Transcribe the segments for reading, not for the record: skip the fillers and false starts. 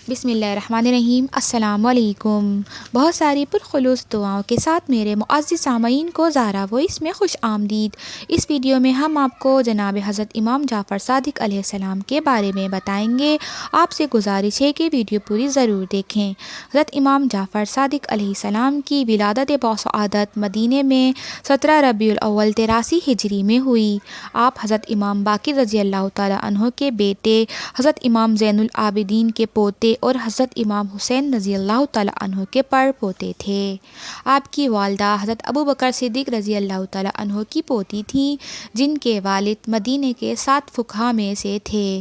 بسم اللہ الرحمن الرحیم۔ السلام علیکم۔ بہت ساری پرخلوص دعاؤں کے ساتھ میرے معزز سامعین کو زہرا وائس میں خوش آمدید۔ اس ویڈیو میں ہم آپ کو جناب حضرت امام جعفر صادق علیہ السلام کے بارے میں بتائیں گے۔ آپ سے گزارش ہے کہ ویڈیو پوری ضرور دیکھیں۔ حضرت امام جعفر صادق علیہ السلام کی ولادت باسعادت مدینے میں 17 ربیع الاول 83 ہجری میں ہوئی۔ آپ حضرت امام باقر رضی اللہ تعالیٰ عنہ کے بیٹے، حضرت امام زین العابدین کے پوتے اور حضرت امام حسین رضی اللہ تعالیٰ عنہ کے پڑ پوتے تھے۔ آپ کی والدہ حضرت ابوبکر صدیق رضی اللہ تعالیٰ عنہ کی پوتی تھیں، جن کے والد مدینے کے 7 فقہا میں سے تھے۔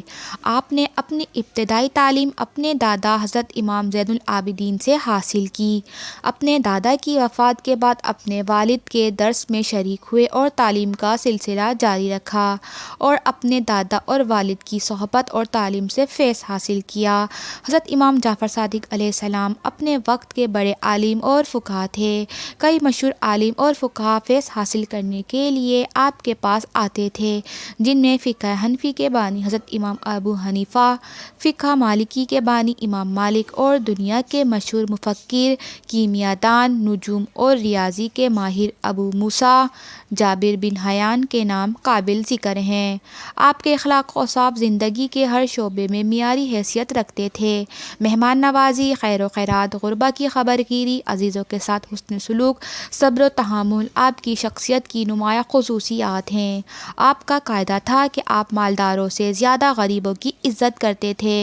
آپ نے اپنی ابتدائی تعلیم اپنے دادا حضرت امام زین العابدین سے حاصل کی۔ اپنے دادا کی وفات کے بعد اپنے والد کے درس میں شریک ہوئے اور تعلیم کا سلسلہ جاری رکھا، اور اپنے دادا اور والد کی صحبت اور تعلیم سے فیض حاصل کیا۔ حضرت امام جعفر صادق علیہ السلام اپنے وقت کے بڑے عالم اور فقہا تھے۔ کئی مشہور عالم اور فقہا فیض حاصل کرنے کے لیے آپ کے پاس آتے تھے، جن میں فقہ حنفی کے بانی حضرت امام ابو حنیفہ، فقہ مالکی کے بانی امام مالک، اور دنیا کے مشہور مفکر، کیمیاء دان، نجوم اور ریاضی کے ماہر ابو موسیٰ جابر بن حیان کے نام قابل ذکر ہیں۔ آپ کے اخلاق و اوصاف زندگی کے ہر شعبے میں معیاری حیثیت رکھتے تھے۔ مہمان نوازی، خیر و خیرات، غربا کی خبر گیری، عزیزوں کے ساتھ حسن سلوک، صبر و تحمل آپ کی شخصیت کی نمایاں خصوصیات ہیں۔ آپ کا قاعدہ تھا کہ آپ مالداروں سے زیادہ غریبوں کی عزت کرتے تھے،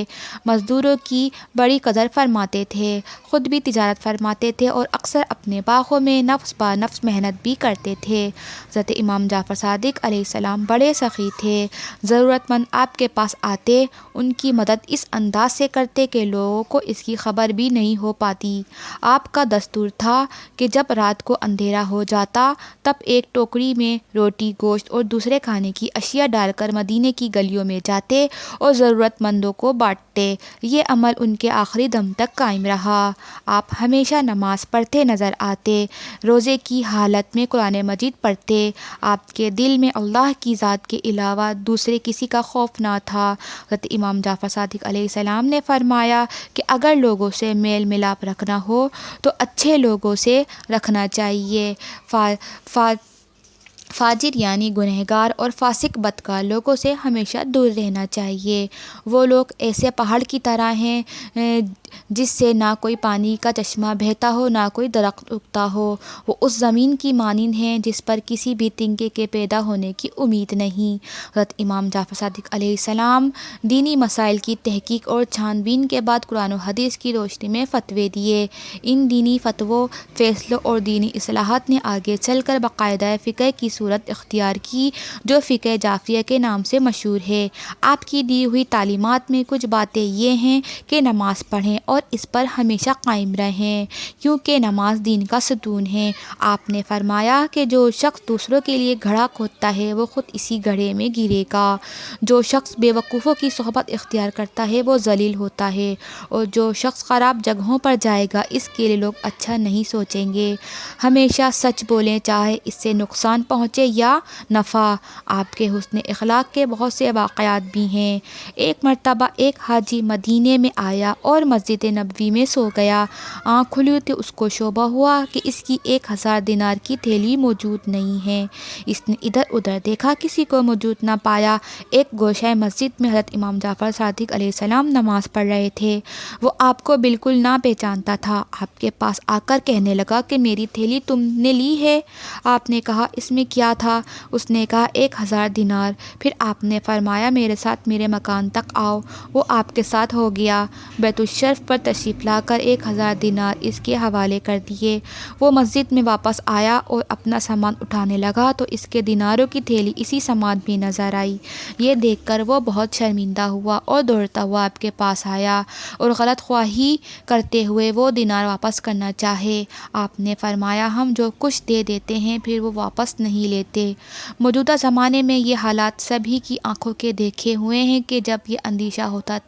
مزدوروں کی بڑی قدر فرماتے تھے، خود بھی تجارت فرماتے تھے اور اکثر اپنے باغوں میں نفس بہ نفس محنت بھی کرتے تھے۔ حضرت امام جعفر صادق علیہ السلام بڑے سخی تھے۔ ضرورت مند آپ کے پاس آتے، ان کی مدد اس انداز سے کرتے کہ لوگوں کو اس کی خبر بھی نہیں ہو پاتی۔ آپ کا دستور تھا کہ جب رات کو اندھیرا ہو جاتا تب ایک ٹوکری میں روٹی، گوشت اور دوسرے کھانے کی اشیاء ڈال کر مدینے کی گلیوں میں جاتے اور ضرورت مندوں کو بانٹتے۔ یہ عمل ان کے آخری دم تک قائم رہا۔ آپ ہمیشہ نماز پڑھتے نظر آتے، روزے کی حالت میں قرآن مجید پڑھتے۔ آپ کے دل میں اللہ کی ذات کے علاوہ دوسرے کسی کا خوف نہ تھا۔ حضرت امام جعفر صادق علیہ السلام نے فرمایا کہ اگر لوگوں سے میل ملاپ رکھنا ہو تو اچھے لوگوں سے رکھنا چاہیے۔ فاجر یعنی گنہگار اور فاسق بدکار لوگوں سے ہمیشہ دور رہنا چاہیے۔ وہ لوگ ایسے پہاڑ کی طرح ہیں جس سے نہ کوئی پانی کا چشمہ بہتا ہو، نہ کوئی درخت اگتا ہو۔ وہ اس زمین کی مانند ہیں جس پر کسی بھی تنکے کے پیدا ہونے کی امید نہیں۔ حضرت امام جعفر صادق علیہ السلام دینی مسائل کی تحقیق اور چھان بین کے بعد قرآن و حدیث کی روشنی میں فتوے دیے۔ ان دینی فتووں، فیصلوں اور دینی اصلاحات نے آگے چل کر باقاعدہ فقہ کی صورت اختیار کی جو فقہ جعفریہ کے نام سے مشہور ہے۔ آپ کی دی ہوئی تعلیمات میں کچھ باتیں یہ ہیں کہ نماز پڑھیں اور اس پر ہمیشہ قائم رہیں، کیونکہ نماز دین کا ستون ہے۔ آپ نے فرمایا کہ جو شخص دوسروں کے لیے گڑھا کھودتا ہے وہ خود اسی گڑھے میں گرے گا۔ جو شخص بے وقوفوں کی صحبت اختیار کرتا ہے وہ ذلیل ہوتا ہے، اور جو شخص خراب جگہوں پر جائے گا اس کے لیے لوگ اچھا نہیں سوچیں گے۔ ہمیشہ سچ بولیں، چاہے اس سے نقصان پہنچے یا نفع۔ آپ کے حسن اخلاق کے بہت سے واقعات بھی ہیں۔ ایک مرتبہ ایک حاجی مدینے میں آیا اور مسجد نبوی میں سو گیا۔ آنکھ کھلی تو اس کو شبہ ہوا کہ اس کی 1000 دینار کی تھیلی موجود نہیں ہے۔ اس نے ادھر ادھر دیکھا، کسی کو موجود نہ پایا۔ ایک گوشہ مسجد میں حضرت امام جعفر صادق علیہ السلام نماز پڑھ رہے تھے۔ وہ آپ کو بالکل نہ پہچانتا تھا۔ آپ کے پاس آ کر کہنے لگا کہ میری تھیلی تم نے لی ہے؟ آپ نے کہا اس میں کیا تھا؟ اس نے کہا 1000 دینار۔ پھر آپ نے فرمایا میرے ساتھ میرے مکان تک آؤ۔ وہ آپ کے ساتھ ہو گیا۔ بیت الشرف پر تشریف لا کر 1000 دینار اس کے حوالے کر دیے۔ وہ مسجد میں واپس آیا اور اپنا سامان اٹھانے لگا تو اس کے دیناروں کی تھیلی اسی سامان میں نظر آئی۔ یہ دیکھ کر وہ بہت شرمندہ ہوا اور دوڑتا ہوا آپ کے پاس آیا اور غلط خواہی کرتے ہوئے وہ دینار واپس کرنا چاہے۔ آپ نے فرمایا ہم جو کچھ دے دیتے ہیں پھر وہ واپس نہیں لیتے۔ موجودہ زمانے میں یہ حالات سبھی کی آنکھوں کے دیکھے ہوئے ہیں کہ جب یہ اندیشہ ہوتا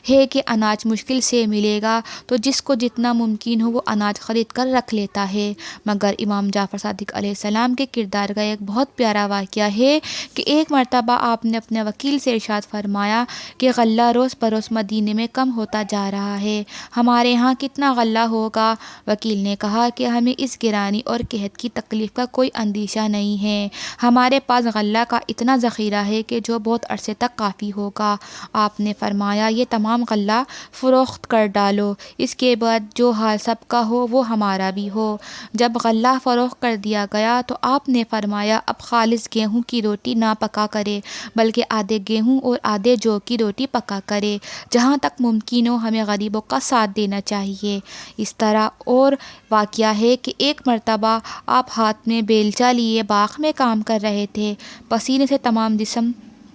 ہے کہ اناج مشکل سے ملے ملے گا تو جس کو جتنا ممکن ہو وہ اناج خرید کر رکھ لیتا ہے، مگر امام جعفر صادق علیہ السلام کے کردار کا ایک بہت پیارا واقعہ ہے کہ ایک مرتبہ آپ نے اپنے وکیل سے ارشاد فرمایا کہ غلہ روز بروز مدینے میں کم ہوتا جا رہا ہے، ہمارے ہاں کتنا غلہ ہوگا؟ وکیل نے کہا کہ ہمیں اس گرانی اور قحط کی تکلیف کا کوئی اندیشہ نہیں ہے، ہمارے پاس غلہ کا اتنا ذخیرہ ہے کہ جو بہت عرصے تک کافی ہوگا۔ آپ نے فرمایا یہ تمام غلہ فروخت کر ڈالو، اس کے بعد جو حال سب کا ہو وہ ہمارا بھی ہو۔ جب غلہ فروخت کر دیا گیا تو آپ نے فرمایا اب خالص گیہوں کی روٹی نہ پکا کرے بلکہ آدھے گیہوں اور آدھے جو کی روٹی پکا کرے، جہاں تک ممکن ہو ہمیں غریبوں کا ساتھ دینا چاہیے۔ اس طرح اور واقعہ ہے کہ ایک مرتبہ آپ ہاتھ میں بیلچہ لیے باغ میں کام کر رہے تھے، پسینے سے تمام جسم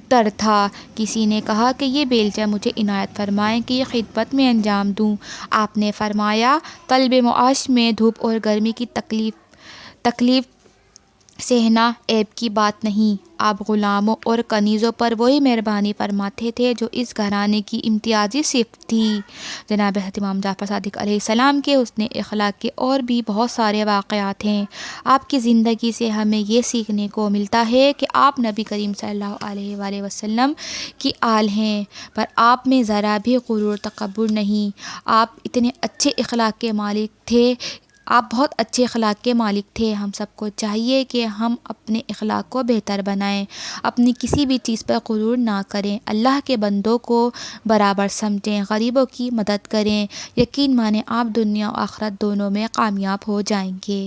تر تھا، کسی نے کہا کہ یہ بیلچہ مجھے عنایت فرمائیں کہ یہ خدمت میں انجام دوں۔ آپ نے فرمایا طلب معاش میں دھوپ اور گرمی کی تکلیف سہنا عیب کی بات نہیں، آپ غلاموں اور کنیزوں پر وہی مہربانی فرماتے تھے جو اس گھرانے کی امتیازی صفت تھی۔ جناب حضرت امام جعفر صادق علیہ السلام کے حسن اخلاق کے اور بھی بہت سارے واقعات ہیں۔ آپ کی زندگی سے ہمیں یہ سیکھنے کو ملتا ہے کہ آپ نبی کریم صلی اللہ علیہ وآلہ وسلم کی آل ہیں، پر آپ میں ذرا بھی غرور تکبر نہیں، آپ اتنے اچھے اخلاق کے مالک تھے، آپ بہت اچھے اخلاق کے مالک تھے۔ ہم سب کو چاہیے کہ ہم اپنے اخلاق کو بہتر بنائیں، اپنی کسی بھی چیز پر غرور نہ کریں، اللہ کے بندوں کو برابر سمجھیں، غریبوں کی مدد کریں، یقین مانیں آپ دنیا و آخرت دونوں میں کامیاب ہو جائیں گے۔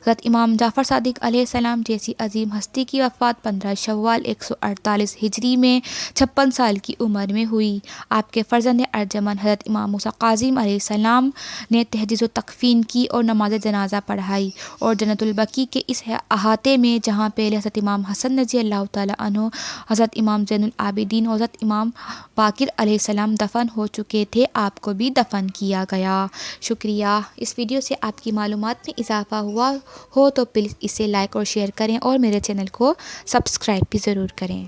حضرت امام جعفر صادق علیہ السلام جیسی عظیم ہستی کی وفات 15 شوال 148 ہجری میں 56 سال کی عمر میں ہوئی۔ آپ کے فرزند ارجمند حضرت امام موسیٰ کاظم علیہ السلام نے تجہیز و تکفین کی اور نماز جنازہ پڑھائی اور جنت البقیع کے اس احاطے میں جہاں پہلے حضرت امام حسن رضی اللہ تعالیٰ عنہ، حضرت امام زین العابدین اور حضرت امام باقر علیہ السلام دفن ہو چکے تھے، آپ کو بھی دفن کیا گیا۔ شکریہ۔ اس ویڈیو سے آپ کی معلومات میں اضافہ ہوا ہو تو پلیز اسے لائک اور شیئر کریں اور میرے چینل کو سبسکرائب بھی ضرور کریں۔